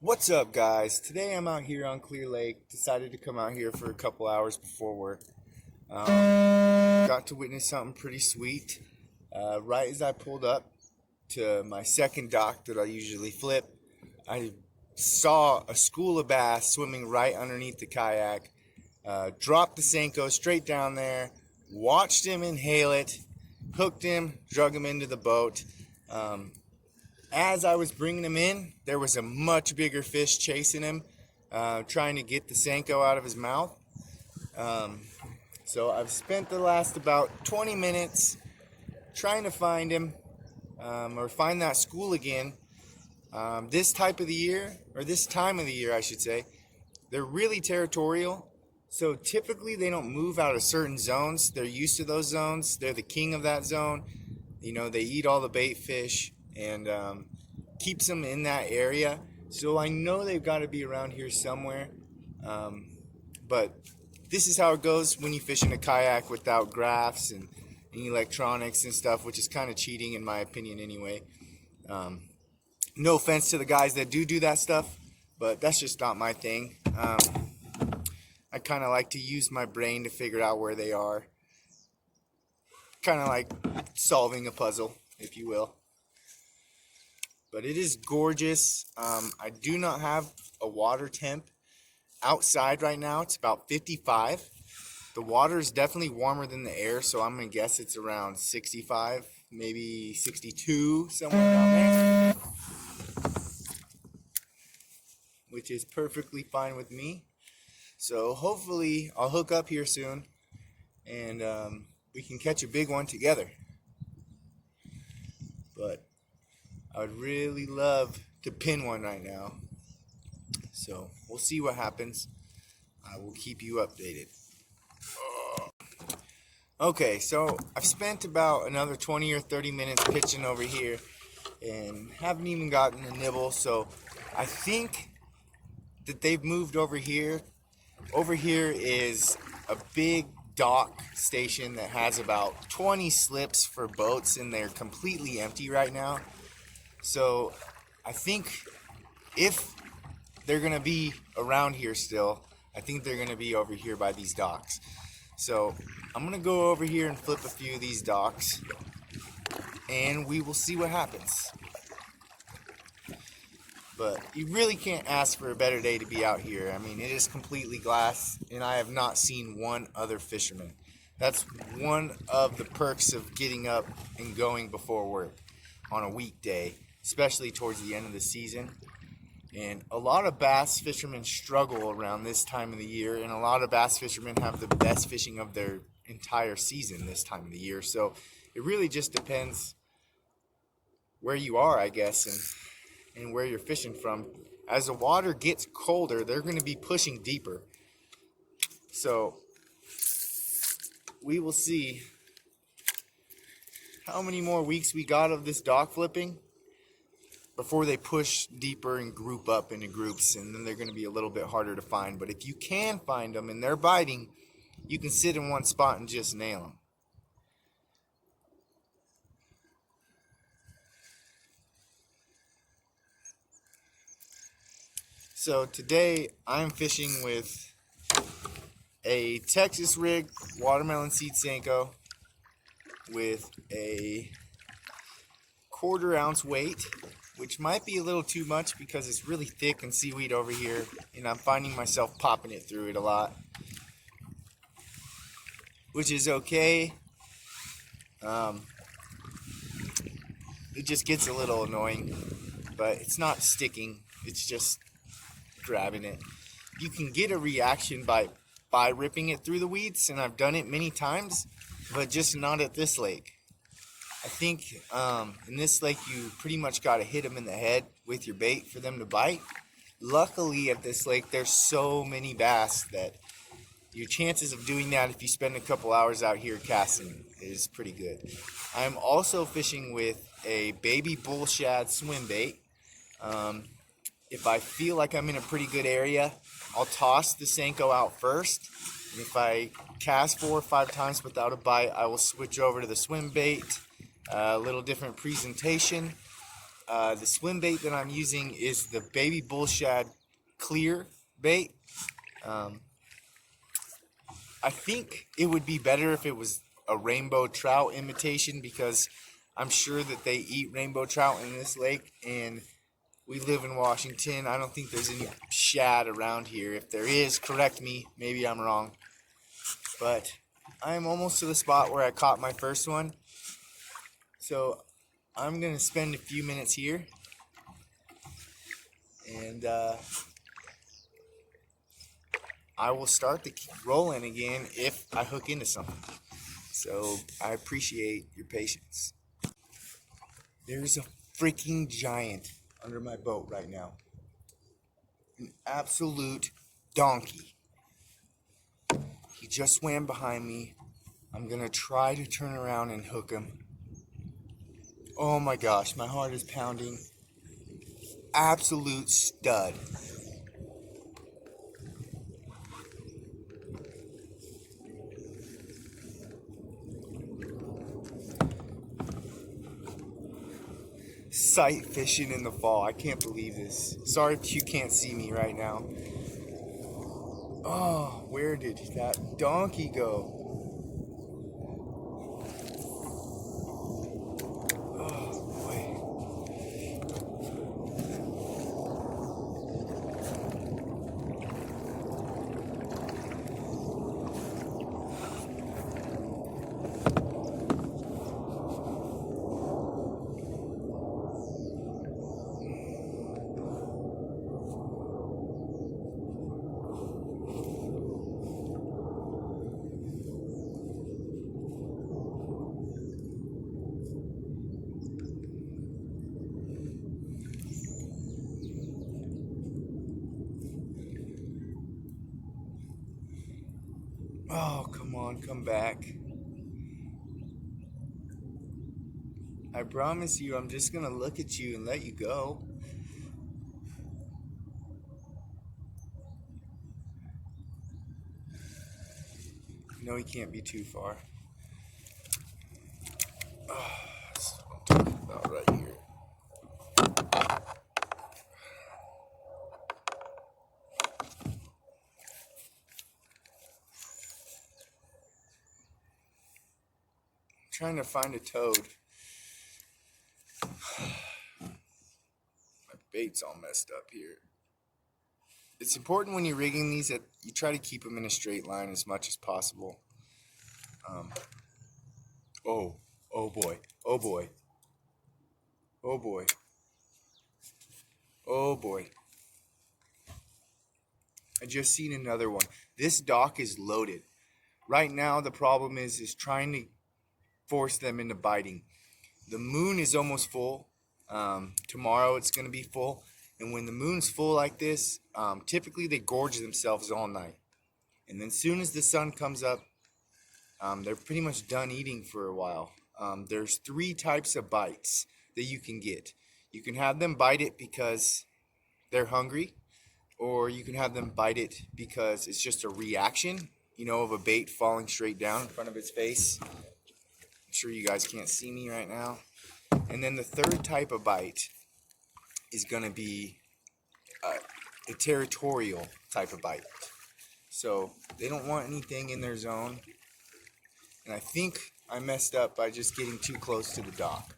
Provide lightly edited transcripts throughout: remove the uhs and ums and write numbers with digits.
What's up, guys? Today I'm out here on Clear Lake. Decided to come out here for a couple hours before work. Got to witness something pretty sweet. Right as I pulled up to my second dock that I usually flip, I saw a school of bass swimming right underneath the kayak. Dropped the Senko straight down there, watched him inhale it, hooked him, drug him into the boat. As I was bringing him in, there was a much bigger fish chasing him, trying to get the Senko out of his mouth. So I've spent the last about 20 minutes trying to find him, or find that school again. This type of the year, or this time of the year, I should say, they're really territorial. So typically they don't move out of certain zones. They're used to those zones. They're the king of that zone. They eat all the bait fish and keeps them in that area. So I know they've got to be around here somewhere. But this is how it goes when you fish in a kayak without graphs and electronics and stuff, which is kind of cheating in my opinion anyway. No offense to the guys that do that stuff, but that's just not my thing. I kind of like to use my brain to figure out where they are. Kind of like solving a puzzle, if you will. But it is gorgeous. I do not have a water temp outside right now. It's about 55. The water is definitely warmer than the air, so I'm going to guess it's around 65, maybe 62, somewhere down there. Which is perfectly fine with me. So hopefully I'll hook up here soon and we can catch a big one together. But I would really love to pin one right now. So we'll see what happens. I will keep you updated. Okay, so I've spent about another 20 or 30 minutes pitching over here and haven't even gotten a nibble. So I think that they've moved over here. Over here is a big dock station that has about 20 slips for boats, and they're completely empty right now. So I think if they're going to be around here still, I think they're going to be over here by these docks. So I'm going to go over here and flip a few of these docks, and we will see what happens. But you really can't ask for a better day to be out here. I mean, it is completely glass, and I have not seen one other fisherman. That's one of the perks of getting up and going before work on a weekday, especially towards the end of the season. And a lot of bass fishermen struggle around this time of the year, and a lot of bass fishermen have the best fishing of their entire season this time of the year. So it really just depends where you are, I guess, and where you're fishing from. As the water gets colder, they're going to be pushing deeper. So we will see how many more weeks we got of this dock flipping before they push deeper and group up into groups, and then they're going to be a little bit harder to find. But if you can find them and they're biting, you can sit in one spot and just nail them. So today I'm fishing with a Texas rig watermelon seed Senko with a 1/4 ounce weight, which might be a little too much because it's really thick and seaweed over here, and I'm finding myself popping it through it a lot, which is okay. It just gets a little annoying, but it's not sticking, it's just grabbing it. You can get a reaction by ripping it through the weeds, and I've done it many times, but just not at this lake. I think in this lake you pretty much got to hit them in the head with your bait for them to bite. Luckily at this lake there's so many bass that your chances of doing that if you spend a couple hours out here casting is pretty good. I'm also fishing with a baby bull shad swim bait. If I feel like I'm in a pretty good area, I'll toss the Senko out first. And if I cast 4 or 5 times without a bite, I will switch over to the swim bait. A little different presentation. The swim bait that I'm using is the Baby Bull Shad clear bait. I think it would be better if it was a rainbow trout imitation, because I'm sure that they eat rainbow trout in this lake, and we live in Washington. I don't think there's any shad around here. If there is, correct me. Maybe I'm wrong. But I'm almost to the spot where I caught my first one. So I'm going to spend a few minutes here. And I will start the rolling again if I hook into something. So I appreciate your patience. There's a freaking giant under my boat right now. An absolute donkey. He just swam behind me. I'm gonna try to turn around and hook him. Oh my gosh, my heart is pounding. Absolute stud. Sight fishing in the fall. I can't believe this. Sorry if you can't see me right now. Oh, where did that donkey go? Oh boy. Oh, come on, come back. I promise you, I'm just gonna look at you and let you go. No, he can't be too far. Oh, that's what I'm talking about right here. I'm trying to find a toad. My bait's all messed up here. It's important when you're rigging these that you try to keep them in a straight line as much as possible. Oh boy, oh boy, oh boy, oh boy. I just seen another one. This dock is loaded. Right now the problem is trying to force them into biting. The moon is almost full. Tomorrow it's going to be full. And when the moon's full like this, typically they gorge themselves all night. And then as soon as the sun comes up, they're pretty much done eating for a while. There's 3 types of bites that you can get. You can have them bite it because they're hungry, or you can have them bite it because it's just a reaction, of a bait falling straight down in front of its face. I'm sure you guys can't see me right now. And then the 3rd type of bite is going to be a territorial type of bite. So they don't want anything in their zone. And I think I messed up by just getting too close to the dock.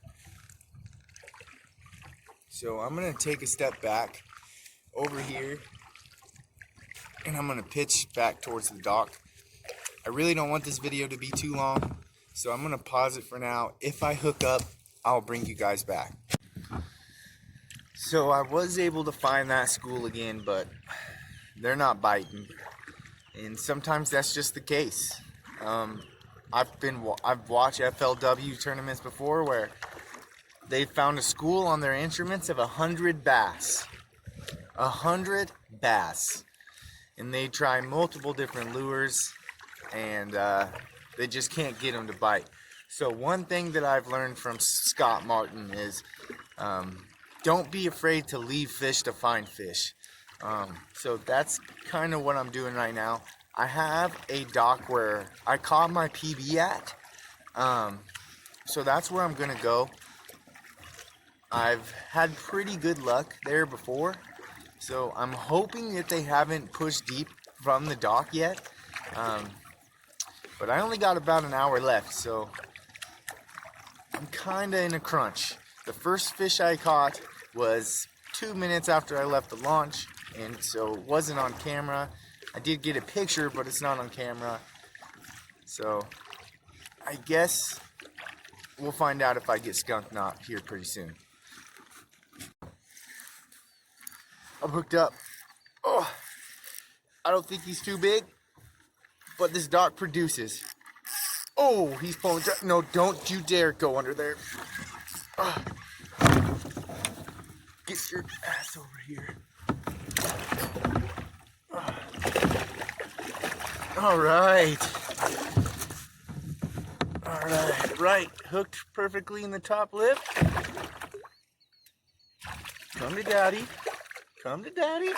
So I'm going to take a step back over here, and I'm going to pitch back towards the dock. I really don't want this video to be too long, so I'm going to pause it for now. If I hook up, I'll bring you guys back. So I was able to find that school again, but they're not biting. And sometimes that's just the case. I've watched FLW tournaments before where they found a school on their instruments of 100 bass. 100 bass. And they try multiple different lures, and they just can't get them to bite. So one thing that I've learned from Scott Martin is don't be afraid to leave fish to find fish. So that's kind of what I'm doing right now. I have a dock where I caught my PB at. So that's where I'm going to go. I've had pretty good luck there before, so I'm hoping that they haven't pushed deep from the dock yet. Um, but I only got about an hour left, so I'm kinda in a crunch. The first fish I caught was 2 minutes after I left the launch, and so it wasn't on camera. I did get a picture, but it's not on camera. So I guess we'll find out if I get skunk knot here pretty soon. I'm hooked up. Oh, I don't think he's too big, but this dock produces. Oh, he's pulling. No, don't you dare go under there. Get your ass over here. All right. All right. Right. Hooked perfectly in the top lip. Come to daddy. Come to daddy.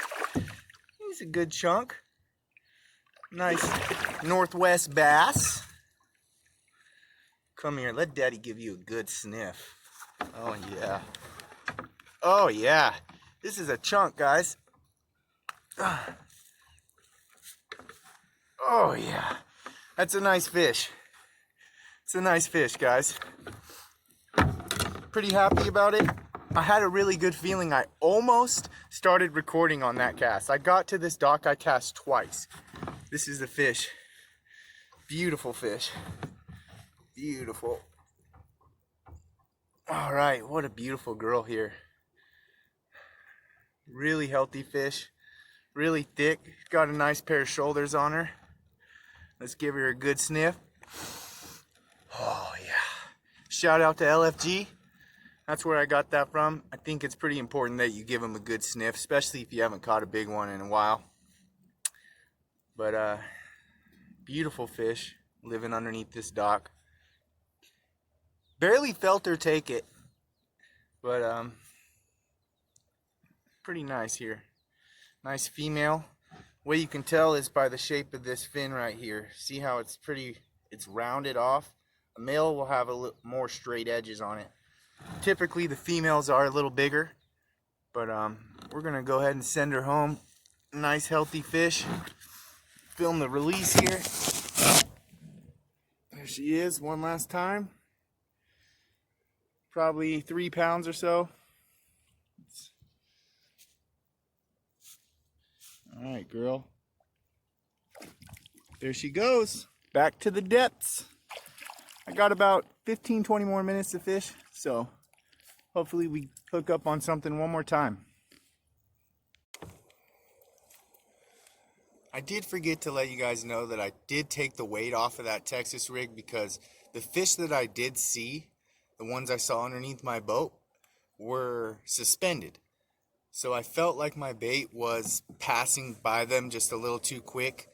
He's a good chunk. Nice northwest bass. Come here. Let daddy give you a good sniff. Oh, yeah. Oh, yeah. This is a chunk, guys. Oh, yeah. That's a nice fish. It's a nice fish, guys. Pretty happy about it. I had a really good feeling. I almost started recording on that cast. I got to this dock, I cast twice. This is the fish. Beautiful fish. Beautiful. All right, what a beautiful girl here. Really healthy fish. Really thick. Got a nice pair of shoulders on her. Let's give her a good sniff. Oh, yeah. Shout out to LFG. That's where I got that from. I think it's pretty important that you give them a good sniff, especially if you haven't caught a big one in a while. But beautiful fish living underneath this dock. Barely felt her take it, but pretty nice here. Nice female. Way you can tell is by the shape of this fin right here. See how it's rounded off? A male will have a little more straight edges on it. Typically the females are a little bigger, but we're gonna go ahead and send her home. Nice healthy fish. Film the release here. There she is, one last time. Probably 3 pounds or so. All right, girl. There she goes. Back to the depths. I got about 15-20 more minutes to fish, so hopefully we hook up on something one more time. I did forget to let you guys know that I did take the weight off of that Texas rig because the fish that I did see, the ones I saw underneath my boat, were suspended. So I felt like my bait was passing by them just a little too quick.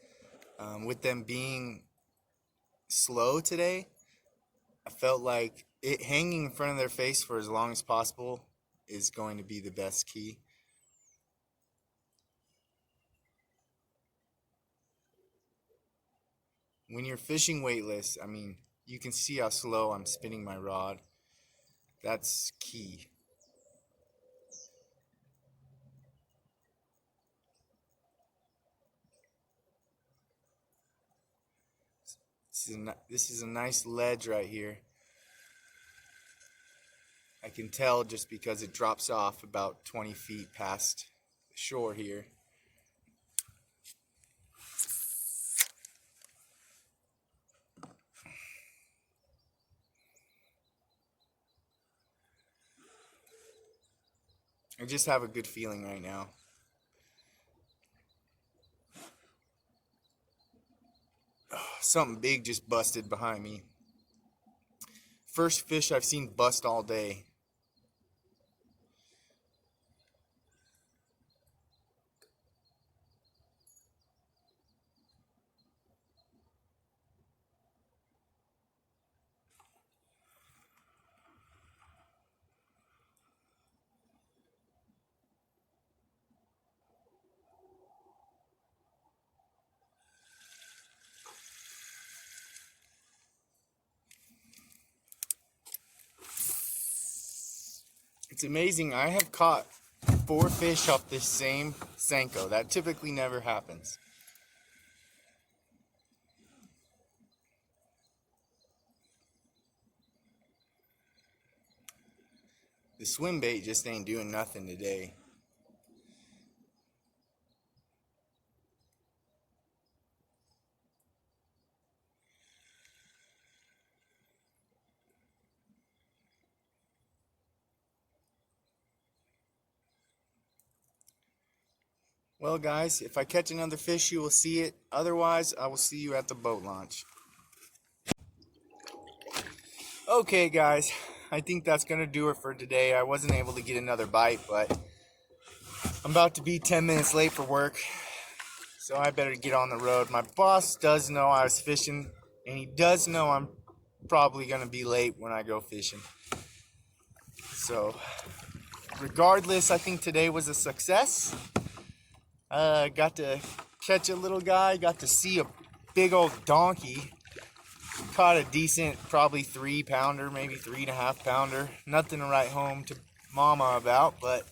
With them being slow today, I felt like it hanging in front of their face for as long as possible is going to be the best key. When you're fishing weightless, I mean, you can see how slow I'm spinning my rod. That's key. This is a nice ledge right here. I can tell just because it drops off about 20 feet past the shore here. I just have a good feeling right now. Oh, something big just busted behind me. First fish I've seen bust all day. It's amazing. I have caught 4 fish off this same Senko. That typically never happens. The swim bait just ain't doing nothing today. Well guys, if I catch another fish you will see it. Otherwise, I will see you at the boat launch. Okay guys, I think that's going to do it for today. I wasn't able to get another bite, but I'm about to be 10 minutes late for work, so I better get on the road. My boss does know I was fishing, and he does know I'm probably going to be late when I go fishing. So, regardless, I think today was a success. Got to catch a little guy, got to see a big old donkey. Caught a decent, probably 3-pounder, maybe 3.5-pounder. Nothing to write home to mama about, but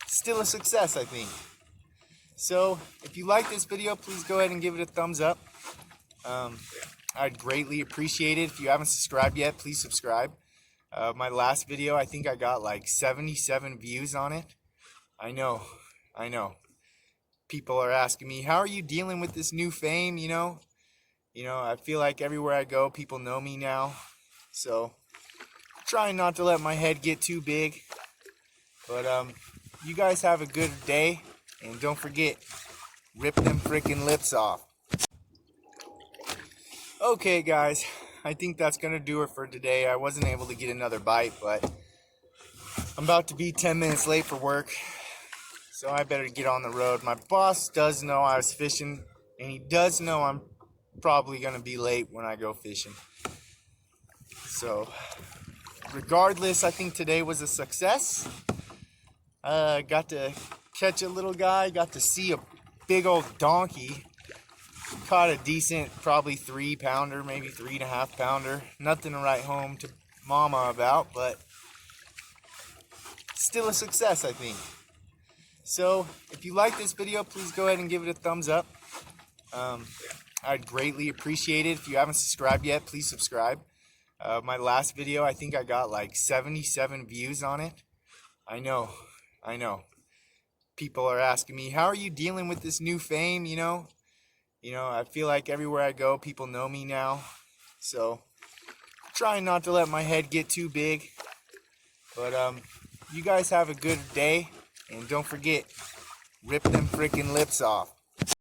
still a success, I think. So, if you like this video, please go ahead and give it a thumbs up. I'd greatly appreciate it. If you haven't subscribed yet, please subscribe. My last video, I think I got like 77 views on it. I know. People are asking me, how are you dealing with this new fame, you know? I feel like everywhere I go, people know me now. So, trying not to let my head get too big. But, you guys have a good day. And don't forget, rip them freaking lips off. Okay, guys. I think that's going to do it for today. I wasn't able to get another bite, but I'm about to be 10 minutes late for work. So I better get on the road. My boss does know I was fishing, and he does know I'm probably going to be late when I go fishing. So, regardless, I think today was a success. Got to catch a little guy, got to see a big old donkey. Caught a decent, probably 3-pounder, maybe 3.5-pounder. Nothing to write home to mama about, but still a success, I think. So, if you like this video, please go ahead and give it a thumbs up. I'd greatly appreciate it. If you haven't subscribed yet, please subscribe. My last video, I think I got like 77 views on it. I know. People are asking me, how are you dealing with this new fame, you know? I feel like everywhere I go, people know me now. So, trying not to let my head get too big. But, you guys have a good day. And don't forget, rip them freaking lips off.